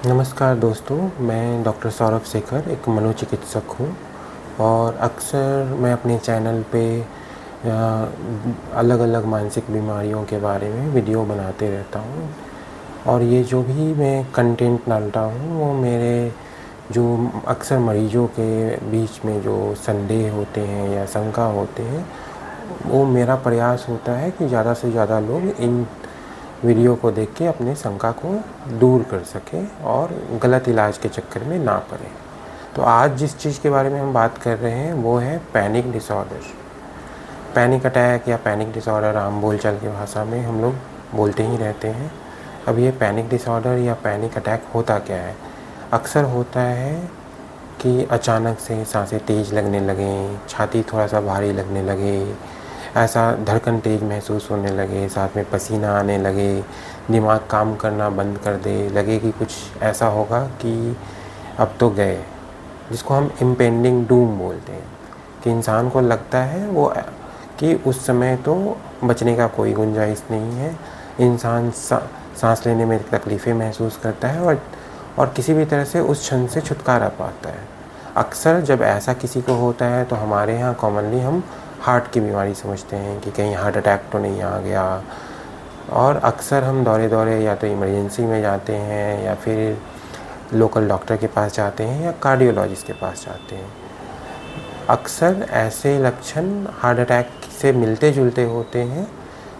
नमस्कार दोस्तों, मैं डॉक्टर सौरभ शेखर एक मनोचिकित्सक हूँ और अक्सर मैं अपने चैनल पे अलग-अलग मानसिक बीमारियों के बारे में वीडियो बनाते रहता हूँ। और ये जो भी मैं कंटेंट डालता हूँ वो मेरे जो अक्सर मरीजों के बीच में जो संदेह होते हैं या शंका होते हैं, वो मेरा प्रयास होता है कि ज़्यादा से ज़्यादा लोग इन वीडियो को देख के अपने शंका को दूर कर सकें और गलत इलाज के चक्कर में ना पड़े। तो आज जिस चीज़ के बारे में हम बात कर रहे हैं वो है पैनिक डिसऑर्डर। पैनिक अटैक या पैनिक डिसऑर्डर आम बोलचाल की भाषा में हम लोग बोलते ही रहते हैं। अब ये पैनिक डिसऑर्डर या पैनिक अटैक होता क्या है? अक्सर होता है कि अचानक से सांसें तेज़ लगने लगें, छाती थोड़ा सा भारी लगने लगे, ऐसा धड़कन तेज़ महसूस होने लगे, साथ में पसीना आने लगे, दिमाग काम करना बंद कर दे, लगे कि कुछ ऐसा होगा कि अब तो गए, जिसको हम इम्पेंडिंग डूम बोलते हैं। कि इंसान को लगता है वो कि उस समय तो बचने का कोई गुंजाइश नहीं है। इंसान सांस लेने में तकलीफ़ें महसूस करता है और किसी भी तरह से उस क्षण से छुटकारा पाता है। अक्सर जब ऐसा किसी को होता है तो हमारे यहाँ कॉमनली हम हार्ट की बीमारी समझते हैं कि कहीं हार्ट अटैक तो नहीं आ गया, और अक्सर हम दौरे दौरे या तो इमरजेंसी में जाते हैं या फिर लोकल डॉक्टर के पास जाते हैं या कार्डियोलॉजिस्ट के पास जाते हैं। अक्सर ऐसे लक्षण हार्ट अटैक से मिलते जुलते होते हैं,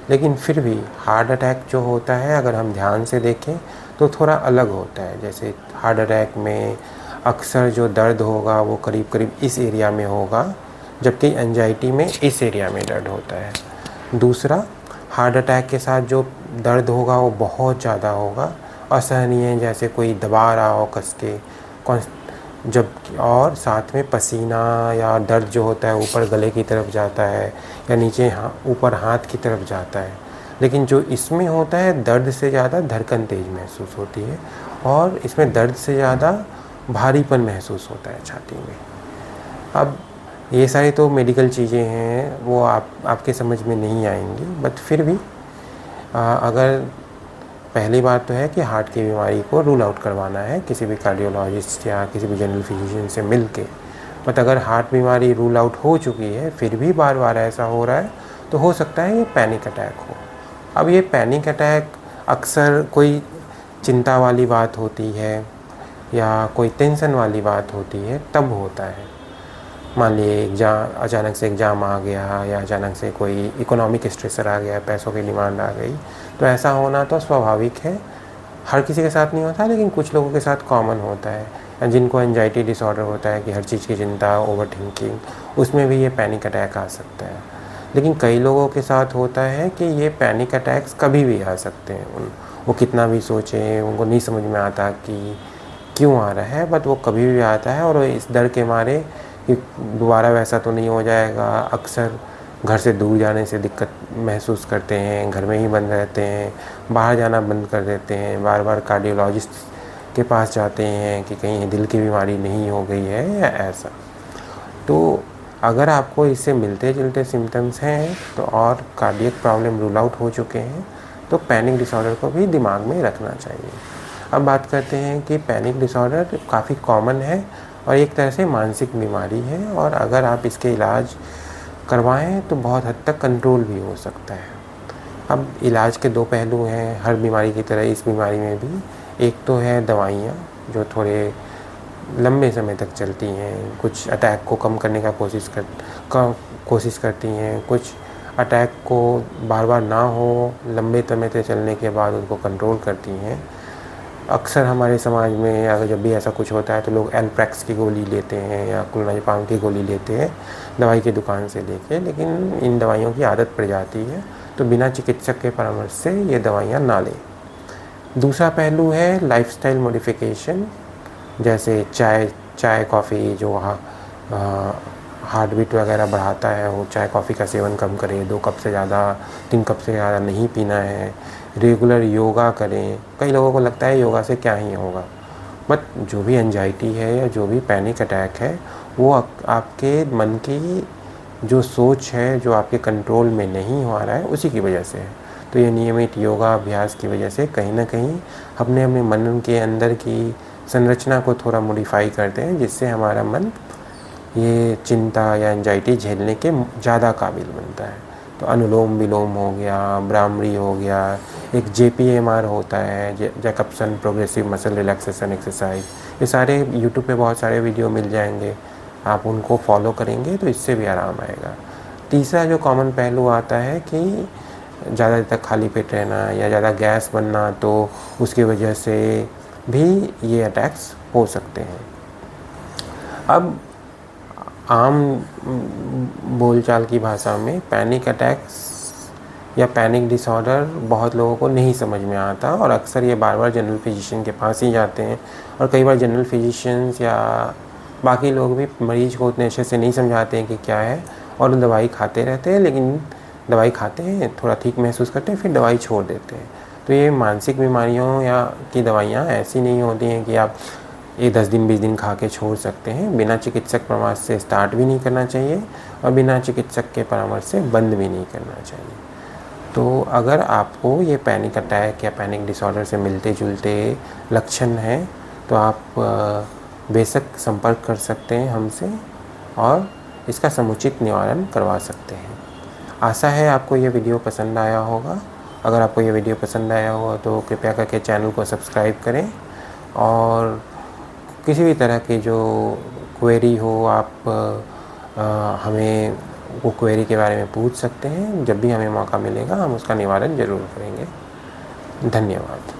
लेकिन फिर भी हार्ट अटैक जो होता है अगर हम ध्यान से देखें तो थोड़ा अलग होता है। जैसे हार्ट अटैक में अक्सर जो दर्द होगा वो करीब करीब इस एरिया में होगा, जबकि एंजाइटी में इस एरिया में दर्द होता है। दूसरा, हार्ट अटैक के साथ जो दर्द होगा वो बहुत ज़्यादा होगा, असहनीय, जैसे कोई दबा रहा हो कस के, जब और साथ में पसीना या दर्द जो होता है ऊपर गले की तरफ जाता है या नीचे ऊपर हाथ की तरफ जाता है। लेकिन जो इसमें होता है दर्द से ज़्यादा धड़कन तेज़ महसूस होती है और इसमें दर्द से ज़्यादा भारीपन महसूस होता है छाती में। अब ये सारी तो मेडिकल चीज़ें हैं, वो आपके समझ में नहीं आएंगी, बट फिर भी अगर पहली बात तो है कि हार्ट की बीमारी को रूल आउट करवाना है किसी भी कार्डियोलॉजिस्ट या किसी भी जनरल फिजिशियन से मिल के। बट अगर हार्ट बीमारी रूल आउट हो चुकी है फिर भी बार बार ऐसा हो रहा है तो हो सकता है ये पैनिक अटैक हो। अब ये पैनिक अटैक अक्सर कोई चिंता वाली बात होती है या कोई टेंशन वाली बात होती है तब होता है। मान लिए अचानक से एग्ज़ाम आ गया या अचानक से कोई इकोनॉमिक स्ट्रेसर आ गया, पैसों की डिमांड आ गई, तो ऐसा होना तो स्वाभाविक है। हर किसी के साथ नहीं होता, लेकिन कुछ लोगों के साथ कॉमन होता है। जिनको एंजाइटी डिसऑर्डर होता है कि हर चीज़ की चिंता, ओवर थिंकिंग, उसमें भी ये पैनिक अटैक आ सकता है। लेकिन कई लोगों के साथ होता है कि ये पैनिक अटैक्स कभी भी आ सकते हैं। वो कितना भी सोचें उनको नहीं समझ में आता कि क्यों आ रहा है, बट वो कभी भी आता है और इस डर के मारे कि दोबारा वैसा तो नहीं हो जाएगा, अक्सर घर से दूर जाने से दिक्कत महसूस करते हैं, घर में ही बंद रहते हैं, बाहर जाना बंद कर देते हैं, बार बार कार्डियोलॉजिस्ट के पास जाते हैं कि कहीं दिल की बीमारी नहीं हो गई है या ऐसा। तो अगर आपको इससे मिलते जुलते सिम्टम्स हैं तो और कार्डियक प्रॉब्लम रूल आउट हो चुके हैं तो पैनिक डिसऑर्डर को भी दिमाग में रखना चाहिए। अब बात करते हैं कि पैनिक डिसऑर्डर काफ़ी कॉमन है और एक तरह से मानसिक बीमारी है, और अगर आप इसके इलाज करवाएं तो बहुत हद तक कंट्रोल भी हो सकता है। अब इलाज के दो पहलू हैं, हर बीमारी की तरह इस बीमारी में भी। एक तो है दवाइयाँ जो थोड़े लंबे समय तक चलती हैं, कुछ अटैक को कम करने का कोशिश करती हैं, कुछ अटैक को बार बार ना हो लंबे समय तक चलने के बाद उनको कंट्रोल करती हैं। अक्सर हमारे समाज में अगर जब भी ऐसा कुछ होता है तो लोग एल्प्रैक्स की गोली लेते हैं या क्लोनाज़ेपाम की गोली लेते हैं दवाई की दुकान से लेके, लेकिन इन दवाइयों की आदत पड़ जाती है तो बिना चिकित्सक के परामर्श से ये दवाइयाँ ना लें। दूसरा पहलू है लाइफस्टाइल मॉडिफिकेशन, जैसे चाय कॉफ़ी जो हार्ट बीट वगैरह बढ़ाता है, वो चाय कॉफ़ी का सेवन कम करें, 2 कप से ज़्यादा 3 कप से ज़्यादा नहीं पीना है। रेगुलर योगा करें। कई लोगों को लगता है योगा से क्या ही होगा, बट जो भी एंजाइटी है या जो भी पैनिक अटैक है वो आपके मन की जो सोच है जो आपके कंट्रोल में नहीं हो रहा है उसी की वजह से है। तो ये नियमित योगा अभ्यास की वजह से कहीं न कहीं अपने मन के अंदर की संरचना को थोड़ा मॉडिफाई करते हैं, जिससे हमारा मन ये चिंता या एंजाइटी झेलने के ज़्यादा काबिल बनता है। तो अनुलोम विलोम हो गया, भ्रामरी हो गया, एक JPMR होता है, Jacobson progressive muscle relaxation exercise, ये सारे यूट्यूब पे बहुत सारे वीडियो मिल जाएंगे, आप उनको फॉलो करेंगे तो इससे भी आराम आएगा। तीसरा जो कॉमन पहलू आता है कि ज़्यादा देर तक खाली पेट रहना या ज़्यादा गैस बनना, तो उसकी वजह से भी ये अटैक्स हो सकते हैं। अब आम बोलचाल की भाषा में पैनिक अटैक्स या पैनिक डिसऑर्डर बहुत लोगों को नहीं समझ में आता, और अक्सर ये बार बार जनरल फिजिशियन के पास ही जाते हैं, और कई बार जनरल फिजिशियंस या बाकी लोग भी मरीज़ को उतने अच्छे से नहीं समझाते हैं कि क्या है, और दवाई खाते रहते हैं। लेकिन दवाई खाते हैं, थोड़ा ठीक महसूस करते हैं, फिर दवाई छोड़ देते हैं। तो ये मानसिक बीमारियों या की दवाइयाँ ऐसी नहीं होती हैं कि आप ये 10 दिन 20 दिन खा के छोड़ सकते हैं। बिना चिकित्सक परामर्श से स्टार्ट भी नहीं करना चाहिए, और बिना चिकित्सक के परामर्श से बंद भी नहीं करना चाहिए। तो अगर आपको ये पैनिक अटैक या पैनिक डिसऑर्डर से मिलते जुलते लक्षण हैं, तो आप बेशक संपर्क कर सकते हैं हमसे, और इसका समुचित निवारण करवा सकते हैं। आशा है आपको ये वीडियो पसंद आया होगा। अगर आपको ये वीडियो पसंद आया हो तो कृपया करके चैनल को सब्सक्राइब करें, और किसी भी तरह की जो क्वेरी हो आप हमें वो क्वेरी के बारे में पूछ सकते हैं। जब भी हमें मौका मिलेगा हम उसका निवारण ज़रूर करेंगे। धन्यवाद।